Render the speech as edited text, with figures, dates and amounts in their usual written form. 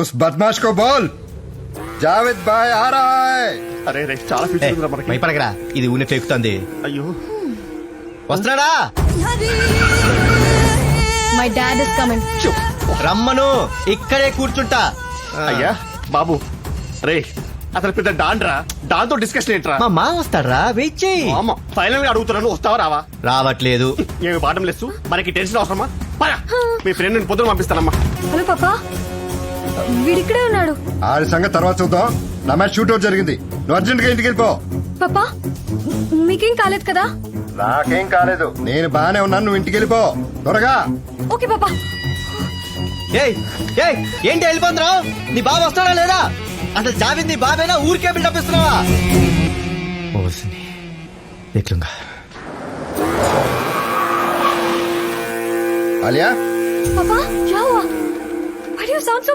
उस बदमाश को बोल जावेद भाई आ रहा है. అరే రే చాలా ఫ్యూచర్ ఉందిరా మనకి. భయపడకరా, ఇది ఊనే ఫేకుతుంది. అయ్యో వస్తున్నాడా? My dad is coming. రమ్మను, ఇక్కడే కూర్చుంటా. అయ్యా బాబు రే అతను పెద్ద డాన్ రా. డాన్ తో డిస్కషన్ ఏంట్రా? మా మా వస్తాడ్రా, వెయిట్ చేయి. అమ్మ ఫైనల్ గా అడుగుతున్నాను, వస్తావా రావా? రావట్లేదు. ఏమి బాటం లెస్సు, మనకి టెన్షన్ అవసరమా? పరా మీ ఫ్రెండ్ ని పొద్దున పంపిస్తానమ్మా. హలో పాపా, వీడిక్కడే ఉన్నాడు. ఆడి సంగతి తర్వాత చూద్దాం. నా మ్యాచ్ షూట్అవుట్ జరిగింది. నువ్వు అర్జెంట్ గా ఇంటికి వెళ్ళిపో. పాపా మీకేం కాలేదు కదా? నాకేం కాలేదు, నేను బానే ఉన్నాను. నువ్వు ఇంటికి వెళ్ళిపో త్వరగా. ఓకే పాపా. ఏయ్ ఏయ్, ఏంటి వెళ్ళిపోతున్నావు? నీ బాబు వస్తాడా లేదా? అసలు జావిద్ నీ బాబేనా? ఊరికే బిల్డప్ ఇస్తున్నావా? ఓసిని ఎట్లుంగా आलिया पापा क्या हुआ? Why do you sound so